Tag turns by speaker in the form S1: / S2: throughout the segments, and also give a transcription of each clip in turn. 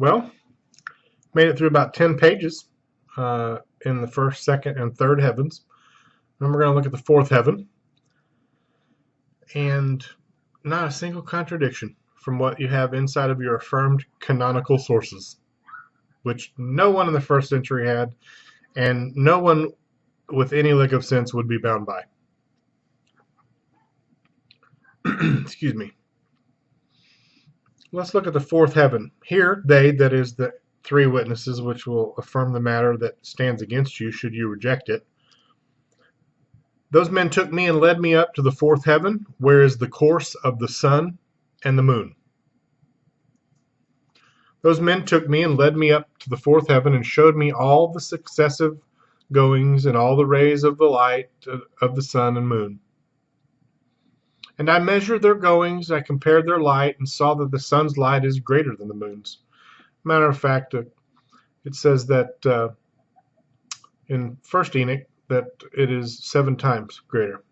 S1: Well, made it through about 10 pages in the first, second, and third heavens. Then we're going to look at the fourth heaven. And not a single contradiction from what you have inside of your affirmed canonical sources, which no one in the first century had, and no one with any lick of sense would be bound by. Excuse me. Let's look at the fourth heaven. Here, they, that is the three witnesses, which will affirm the matter that stands against you should you reject it. Those men took me and led me up to the fourth heaven, where is the course of the sun and the moon. Those men took me and led me up to the fourth heaven and showed me all the successive goings and all the rays of the light of the sun and moon. And I measured their goings, I compared their light, and saw that the sun's light is greater than the moon's. Matter of fact, it says that in 1 Enoch that it is 7 times greater.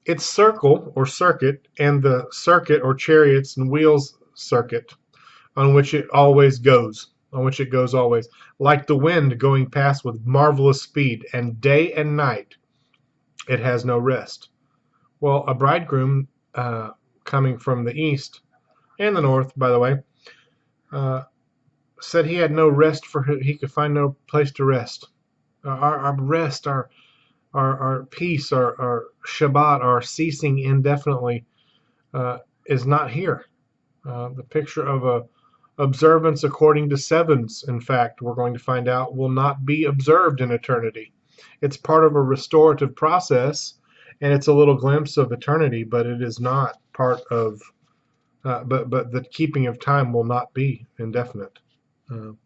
S1: Its circle or circuit, and the circuit or chariots and wheels circuit, on which it always goes, always, like the wind going past with marvelous speed, and day and night it has no rest. Well, a bridegroom coming from the east and the north, by the way, said he had no rest he could find no place to rest. Our rest, our peace, our Shabbat, our ceasing indefinitely is not here. The picture of a observance according to sevens, in fact, we're going to find out, will not be observed in eternity. It's part of a restorative process, and it's a little glimpse of eternity, but it is not part of, but the keeping of time will not be indefinite in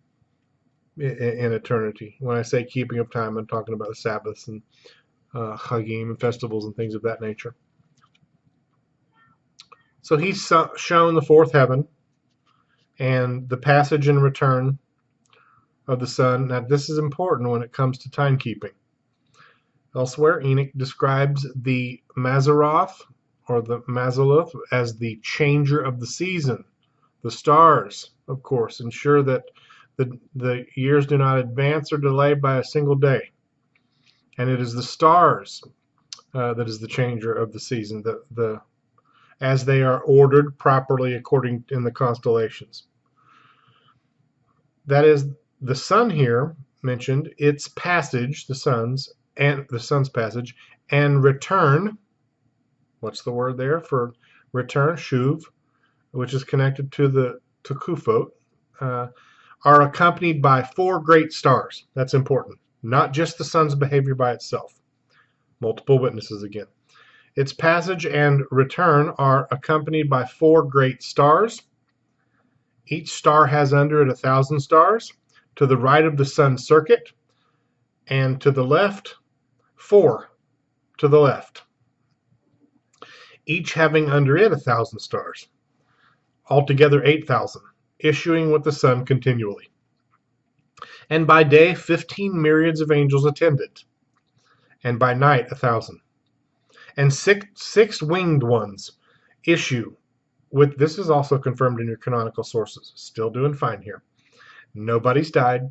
S1: eternity. When I say keeping of time, I'm talking about the Sabbaths and Chagim and festivals and things of that nature. So he's shown the fourth heaven and the passage and return of the sun. Now, this is important when it comes to timekeeping. Elsewhere, Enoch describes the Mazzaroth or the Mazzaluth as the changer of the season. The stars, of course, ensure that the years do not advance or delay by a single day. And it is the stars that is the changer of the season, as they are ordered properly according in the constellations. That is the sun here mentioned, its passage, the sun's passage, and return. What's the word there for return? Shuv, which is connected to the Kufot, are accompanied by 4 great stars. That's important. Not just the sun's behavior by itself. Multiple witnesses again. Its passage and return are accompanied by 4 great stars. Each star has under it 1,000 stars. To the right of the sun's circuit, and to the left, 4 to the left. Each having under it 1,000 stars. Altogether 8,000, issuing with the sun continually. And by day 15 myriads of angels attend it, and by night 1,000. And six winged ones issue with, this is also confirmed in your canonical sources. Still doing fine here. Nobody's died.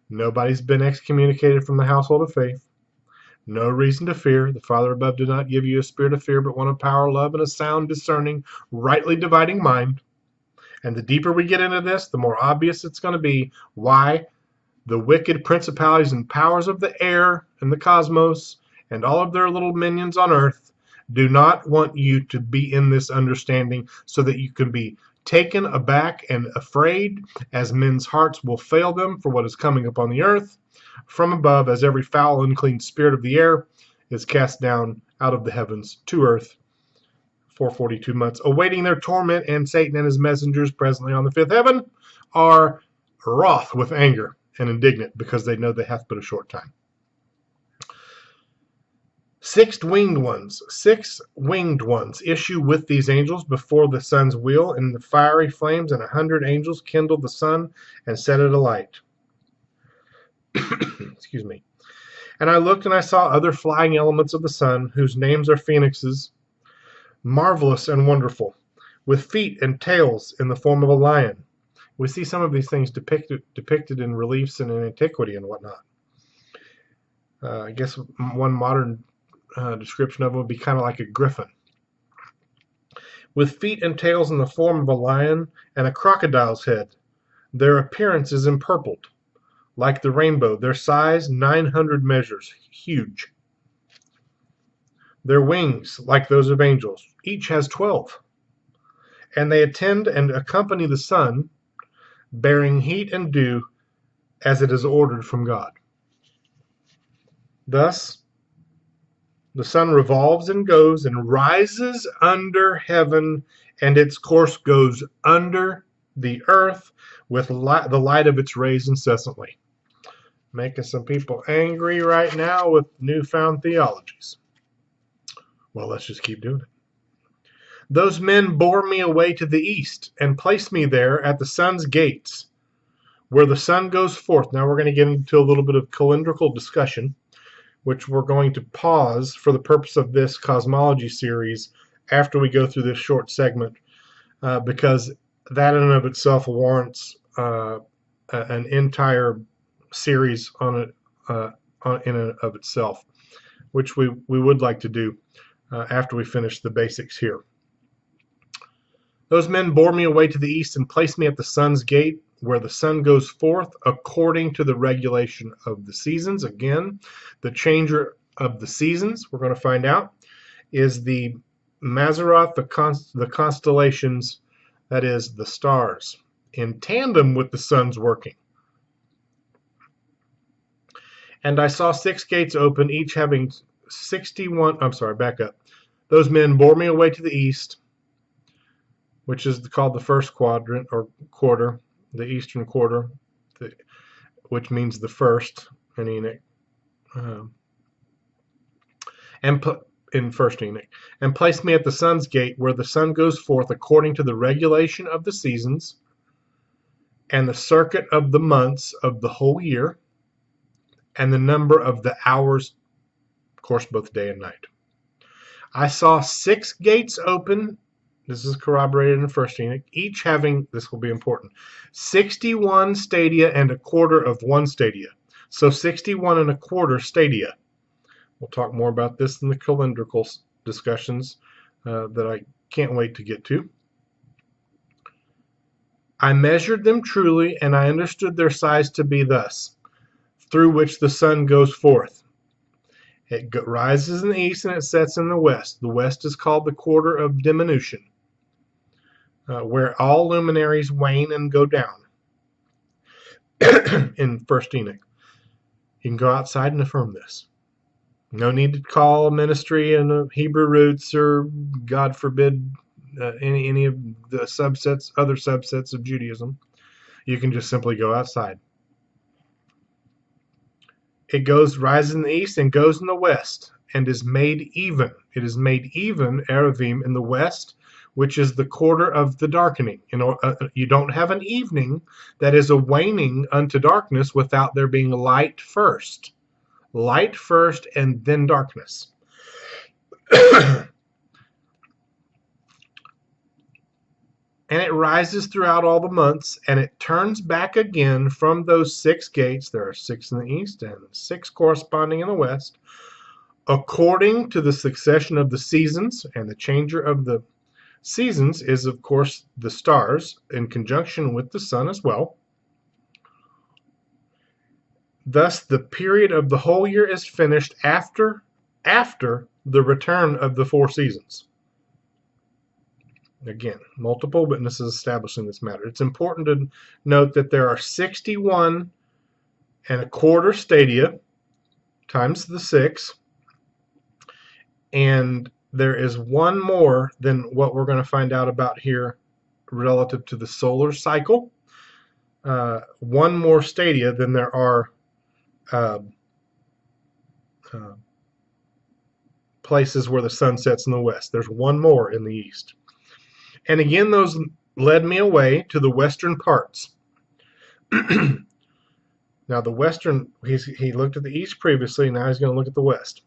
S1: Nobody's been excommunicated from the household of faith. No reason to fear. The Father above did not give you a spirit of fear, but one of power, love, and a sound, discerning, rightly dividing mind. And the deeper we get into this, the more obvious it's going to be why the wicked principalities and powers of the air and the cosmos and all of their little minions on earth do not want you to be in this understanding, so that you can be taken aback and afraid, as men's hearts will fail them for what is coming upon the earth from above, as every foul unclean spirit of the air is cast down out of the heavens to earth for 42 months, awaiting their torment. And Satan and his messengers presently on the 5th heaven are wroth with anger and indignant, because they know they hath but a short time. 6 winged ones issue with these angels before the sun's wheel in the fiery flames, and 100 angels kindle the sun and set it alight. Excuse me. And I looked, and I saw other flying elements of the sun, whose names are phoenixes, marvelous and wonderful, with feet and tails in the form of a lion. We see some of these things depicted in reliefs and in antiquity and whatnot. I guess one modern description of it would be kind of like a griffin. With feet and tails in the form of a lion and a crocodile's head. Their appearance is empurpled, like the rainbow. Their size 900 measures, huge. Their wings, like those of angels, each has 12. And they attend and accompany the sun, bearing heat and dew, as it is ordered from God. Thus, the sun revolves and goes and rises under heaven, and its course goes under the earth with the light of its rays incessantly. Making some people angry right now with newfound theologies. Well, let's just keep doing it. Those men bore me away to the east and placed me there at the sun's gates, where the sun goes forth. Now we're going to get into a little bit of calendrical discussion, which we're going to pause for the purpose of this cosmology series after we go through this short segment, because that in and of itself warrants an entire series on it in and of itself, which we would like to do after we finish the basics here. Those men bore me away to the east and placed me at the sun's gate, where the sun goes forth according to the regulation of the seasons. Again, the changer of the seasons, we're going to find out, is the Mazzaroth, the constellations, that is, the stars, in tandem with the sun's working. And I saw 6 gates open, each having 61, I'm sorry, back up. Those men bore me away to the east, which is called the first quadrant or quarter, the eastern quarter, which means the first in Enoch, in first Enoch, and placed me at the sun's gate, where the sun goes forth according to the regulation of the seasons and the circuit of the months of the whole year, and the number of the hours, of course, both day and night. I saw 6 gates open. This is corroborated in first Enoch, each having, this will be important, 61 stadia and a quarter of 1 stadia. So 61 and a quarter stadia. We'll talk more about this in the calendrical discussions that I can't wait to get to. I measured them truly, and I understood their size to be thus, through which the sun goes forth. It rises in the east and it sets in the west. The west is called the quarter of diminution, where all luminaries wane and go down. In first Enoch. You can go outside and affirm this. No need to call a ministry in Hebrew roots or, God forbid, any of the other subsets of Judaism. You can just simply go outside. It rises in the east and goes in the west, and is made even. It is made even, Erevim, in the west, which is the quarter of the darkening. You don't have an evening that is a waning unto darkness without there being light first. Light first and then darkness. And it rises throughout all the months, and it turns back again from those 6 gates. There are 6 in the east and 6 corresponding in the west, according to the succession of the seasons. And the changer of the seasons is, of course, the stars, in conjunction with the sun as well. Thus, the period of the whole year is finished after the return of the 4 seasons. Again, multiple witnesses establishing this matter. It's important to note that there are 61 and a quarter stadia times the 6, and there is one more than what we're going to find out about here relative to the solar cycle. One more stadia than there are places where the sun sets in the west. There's one more in the east. And again, those led me away to the western parts. Now, the western, he looked at the east previously, now he's going to look at the west.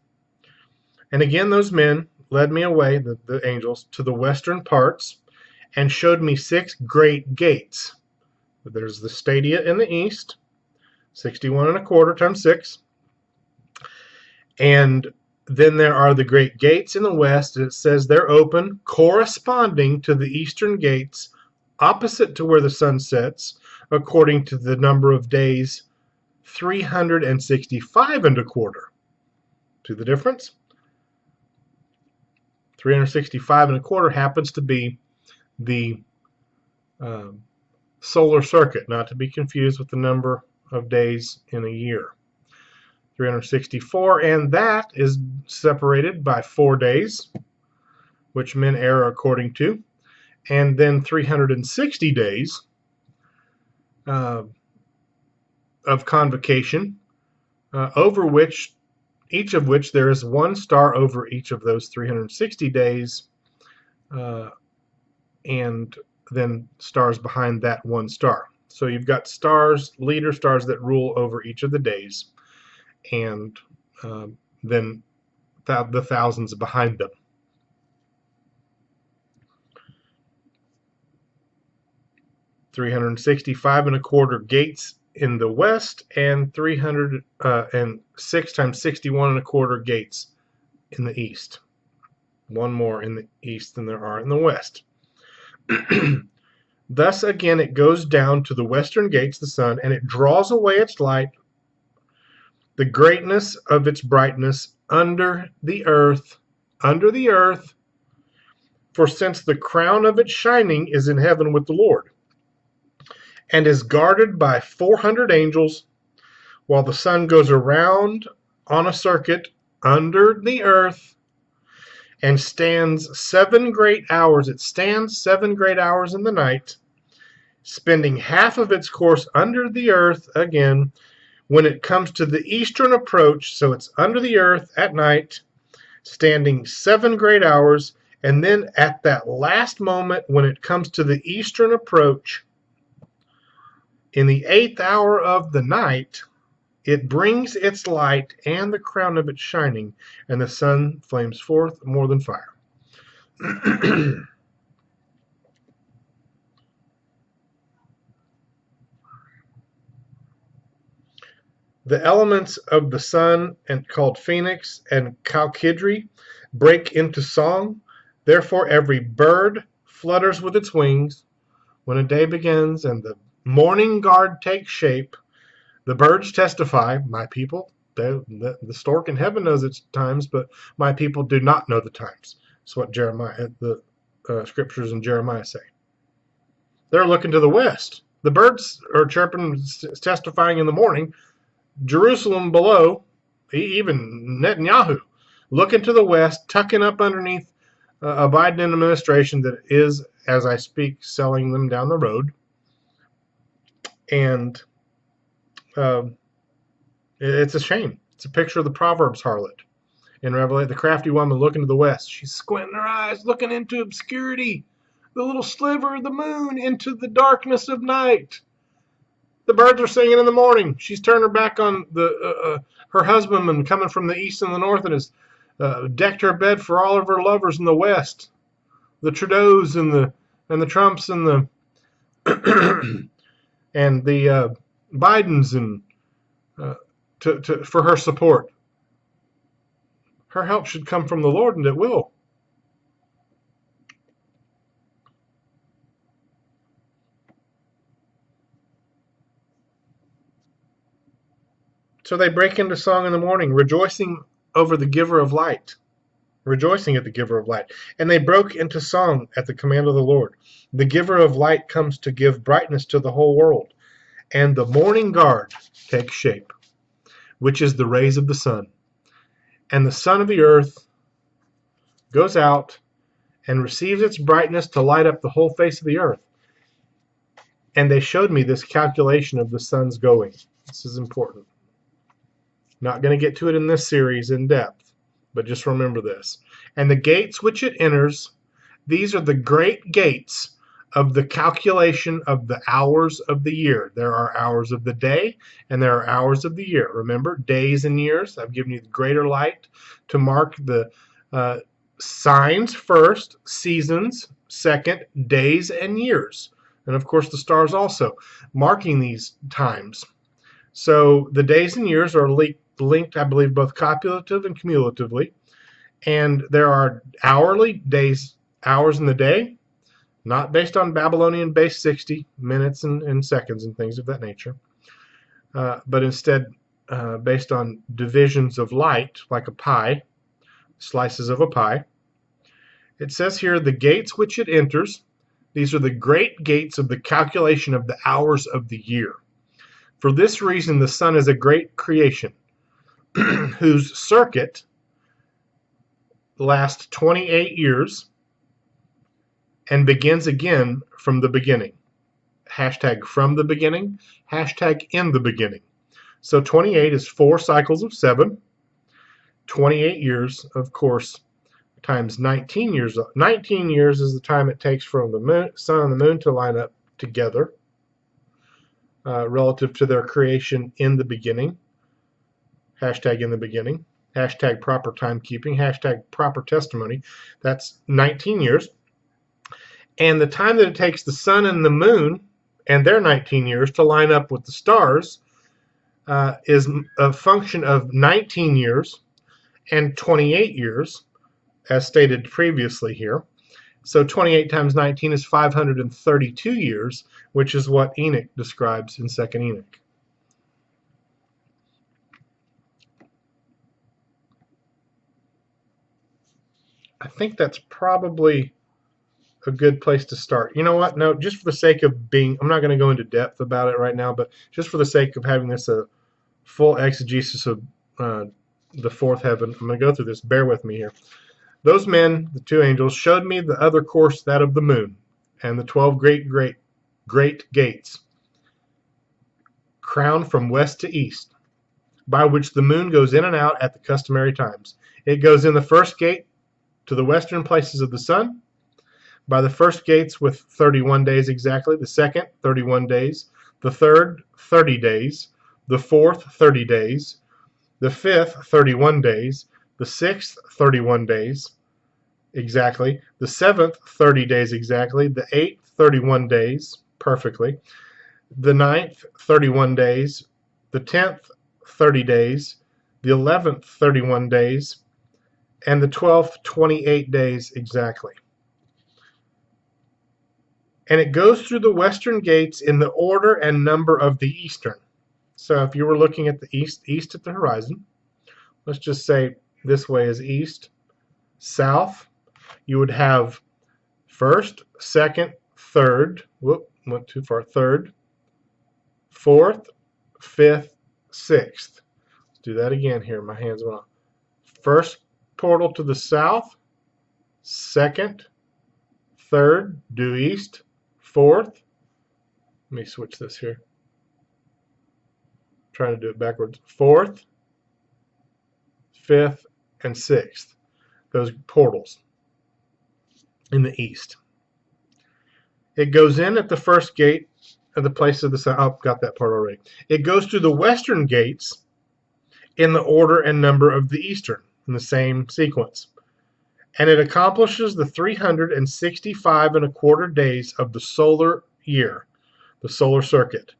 S1: And again, those men led me away, the angels, to the western parts, and showed me 6 great gates. There's the stadia in the east, 61 and a quarter times 6. And then there are the great gates in the west, and it says they're open, corresponding to the eastern gates, opposite to where the sun sets, according to the number of days, 365 and a quarter. See the difference? 365 and a quarter happens to be the solar circuit, not to be confused with the number of days in a year. 364, and that is separated by 4 days, which men err according to, and then 360 days of convocation, over which, each of which there is 1 star over each of those 360 days, and then stars behind that 1 star. So you've got stars, leader stars that rule over each of the days, and then the thousands behind them. $365 and a quarter gates in the west, and 306 times 61 and a quarter gates in the east. 1 more in the east than there are in the west. Thus again it goes down to the western gates, the sun, and it draws away its light, the greatness of its brightness under the earth, for since the crown of its shining is in heaven with the Lord, and is guarded by 400 angels, while the sun goes around on a circuit under the earth, and stands 7 great hours. It stands 7 great hours in the night, spending half of its course under the earth again, when it comes to the eastern approach. So it's under the earth at night, standing 7 great hours, and then at that last moment, when it comes to the eastern approach, in the 8th hour of the night, it brings its light and the crown of its shining, and the sun flames forth more than fire. The elements of the sun, and called Phoenix and Chalkydri, break into song. Therefore every bird flutters with its wings. When a day begins and the morning guard takes shape, the birds testify, my people. The stork in heaven knows its times, but my people do not know the times. That's what the scriptures in Jeremiah say. They're looking to the west. The birds are chirping, testifying in the morning. Jerusalem below, even Netanyahu, looking to the west, tucking up underneath a Biden administration that is, as I speak, selling them down the road. And it's a shame. It's a picture of the Proverbs harlot in Revelation, the crafty woman looking to the west. She's squinting her eyes, looking into obscurity, the little sliver of the moon, into the darkness of night. The birds are singing in the morning. She's turned her back on her husbandman coming from the east and the north, and has decked her bed for all of her lovers in the west, the Trudeaus and the Trumps and the and the Bidens, and for her support. Her help should come from the Lord, and it will. So they break into song in the morning, rejoicing over the giver of light, rejoicing at the giver of light. And they broke into song at the command of the Lord. The giver of light comes to give brightness to the whole world. And the morning guard takes shape, which is the rays of the sun. And the sun of the earth goes out and receives its brightness to light up the whole face of the earth. And they showed me this calculation of the sun's going. This is important. Not going to get to it in this series in depth, but just remember this. And the gates which it enters, these are the great gates of the calculation of the hours of the year. There are hours of the day, and there are hours of the year. Remember, days and years. I've given you the greater light to mark the signs first, seasons, second, days, and years. And of course the stars also, marking these times. So the days and years are linked, I believe, both copulative and cumulatively. And there are hourly days, hours in the day, not based on Babylonian base 60 minutes and seconds and things of that nature, but instead based on divisions of light, like a pie, slices of a pie. It says here, the gates which it enters, these are the great gates of the calculation of the hours of the year. For this reason, the sun is a great creation, whose circuit lasts 28 years and begins again from the beginning. Hashtag from the beginning, hashtag in the beginning. So 28 is 4 cycles of 7. 28 years, of course, times 19 years. 19 years is the time it takes from the sun and the moon to line up together relative to their creation in the beginning. Hashtag in the beginning. Hashtag proper timekeeping. Hashtag proper testimony. That's 19 years. And the time that it takes the sun and the moon and their 19 years to line up with the stars is a function of 19 years and 28 years, as stated previously here. So 28 times 19 is 532 years, which is what Enoch describes in 2nd Enoch. I think that's probably a good place to start. You know what? No, just for the sake of being, I'm not going to go into depth about it right now, but just for the sake of having this a full exegesis of the fourth heaven, I'm going to go through this. Bear with me here. Those men, the 2 angels, showed me the other course, that of the moon, and the 12 great gates, crowned from west to east, by which the moon goes in and out at the customary times. It goes in the first gate to the western places of the sun, by the first gates with 31 days exactly, the second 31 days, the third 30 days, the fourth 30 days, the fifth 31 days, the sixth 31 days exactly, the seventh 30 days exactly, the eighth 31 days perfectly, the ninth 31 days, the 10th 30 days, the 11th 31 days, and the 12th 28 days exactly. And it goes through the western gates in the order and number of the eastern. So if you were looking at the east at the horizon, let's just say this way is east, south, you would have first, second, third, whoop, went too far, third, fourth, fifth, sixth. Let's do that again here. My hands went off. First portal to the south, second, third, due east, fourth. Let me switch this here. I'm trying to do it backwards. Fourth, fifth, and sixth. Those portals in the east. It goes in at the first gate of the place of the sun. Oh, got that part already. It goes through the western gates in the order and number of the eastern, in the same sequence. And it accomplishes the 365 and a quarter days of the solar year, the solar circuit.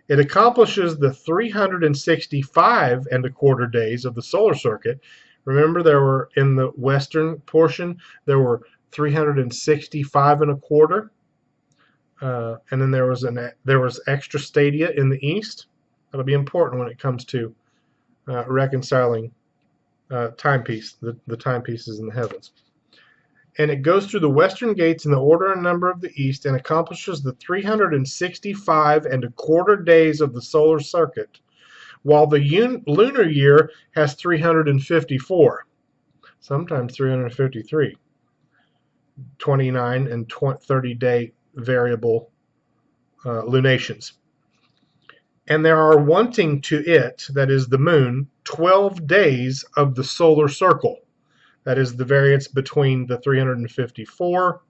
S1: It accomplishes the 365 and a quarter days of the solar circuit. Remember, there were, in the western portion, there were 365 and a quarter. And then there was extra stadia in the east. That'll be important when it comes to reconciling timepiece, the timepieces in the heavens. And it goes through the western gates in the order and number of the east and accomplishes the 365 and a quarter days of the solar circuit, while the lunar year has 354, sometimes 353, 29 and 30 day variable lunations. And there are wanting to it, that is the moon, 12 days of the solar circle. That is the variance between the 354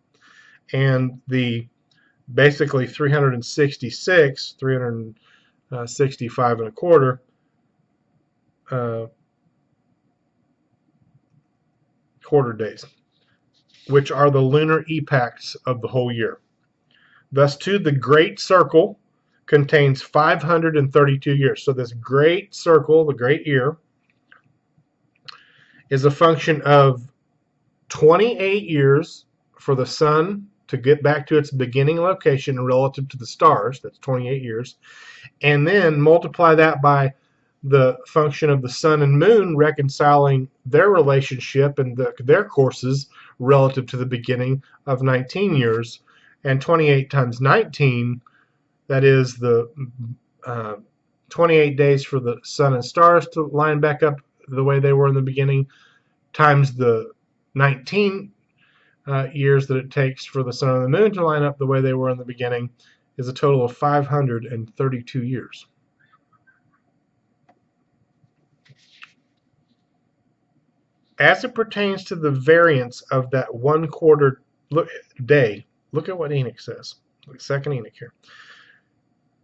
S1: and the basically 366, 365 and a quarter quarter days. which are the lunar epochs of the whole year. Thus, too, the great circle contains 532 years. So this great circle, the great year, is a function of 28 years for the sun to get back to its beginning location relative to the stars. That's 28 years. And then multiply that by the function of the sun and moon reconciling their relationship and their courses relative to the beginning of 19 years. And 28 times 19, that is the 28 days for the sun and stars to line back up the way they were in the beginning, times the 19 years that it takes for the sun and the moon to line up the way they were in the beginning, is a total of 532 years. As it pertains to the variance of that 1/4 day, look at what Enoch says. Second Enoch here.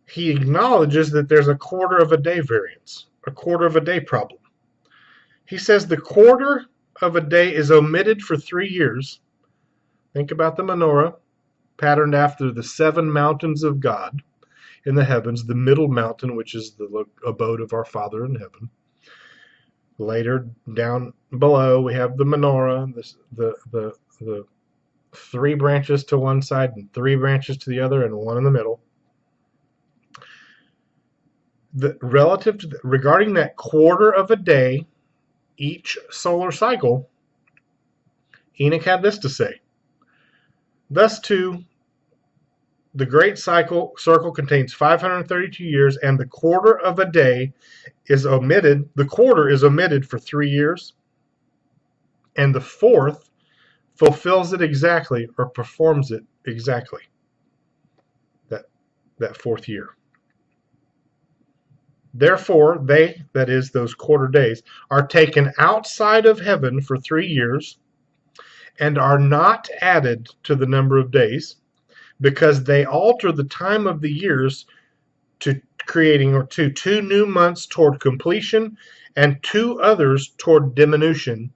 S1: He acknowledges that there's a 1/4 of a day variance, a 1/4 of a day problem. He says the 1/4 of a day is omitted for 3 years. Think about the menorah, patterned after the 7 mountains of God in the heavens, the middle mountain, which is the abode of our Father in heaven. Later, down below, we have the menorah, the 3 branches to one side and 3 branches to the other, and 1 in the middle. Regarding that 1/4 of a day, each solar cycle, Enoch had this to say. Thus, too, the great circle contains 532 years, and the 1/4 of a day is omitted. The 1/4 is omitted for 3 years, and the 4th fulfills it exactly, or performs it exactly, that 4th year. Therefore, they, that is, those 1/4 days, are taken outside of heaven for 3 years, and are not added to the number of days, because they alter the time of the years to creating or to 2 new months toward completion and 2 others toward diminution,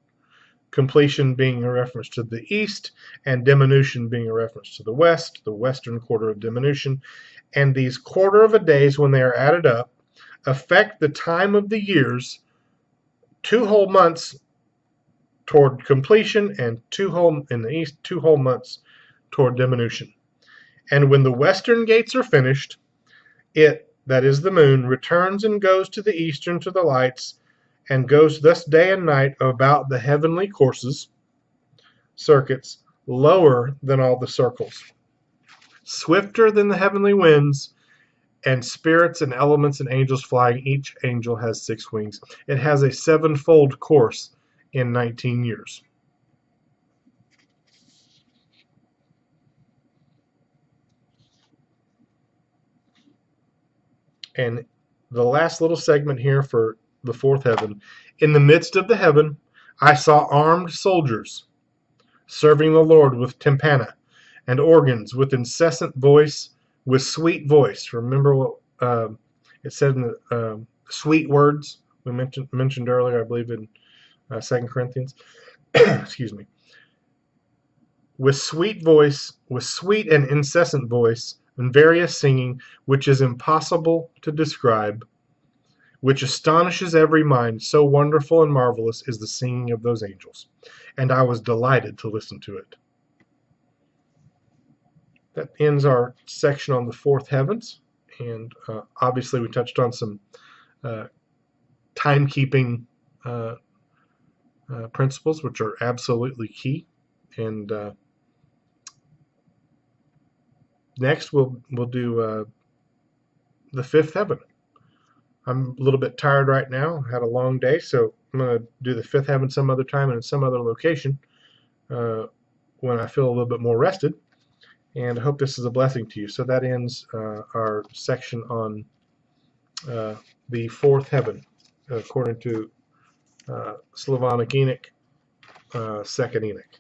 S1: completion being a reference to the east and diminution being a reference to the west, the western 1/4 of diminution. And these 1/4 of a days, when they are added up, affect the time of the years 2 whole months toward completion and 2 whole in the east, 2 whole months toward diminution. And when the western gates are finished, it, that is the moon, returns and goes to the eastern to the lights, and goes thus day and night about the heavenly courses, circuits, lower than all the circles, swifter than the heavenly winds, and spirits and elements and angels flying. Each angel has 6 wings. It has a 7-fold course in 19 years. And the last little segment here for the 4th heaven. In the midst of the heaven, I saw armed soldiers serving the Lord with tympana and organs, with incessant voice, with sweet voice. Remember what it said in the sweet words we mentioned earlier, I believe in 2 Corinthians. Excuse me. With sweet voice, with sweet and incessant voice, and various singing, which is impossible to describe, which astonishes every mind. So wonderful and marvelous is the singing of those angels. And I was delighted to listen to it. That ends our section on the 4th heavens. And obviously we touched on some timekeeping principles, which are absolutely key. And next we'll do the 5th heaven. I'm a little bit tired right now. I had a long day, so I'm going to do the 5th heaven some other time and in some other location when I feel a little bit more rested. And I hope this is a blessing to you. So that ends our section on the 4th heaven, according to Slavonic Enoch, 2nd Enoch.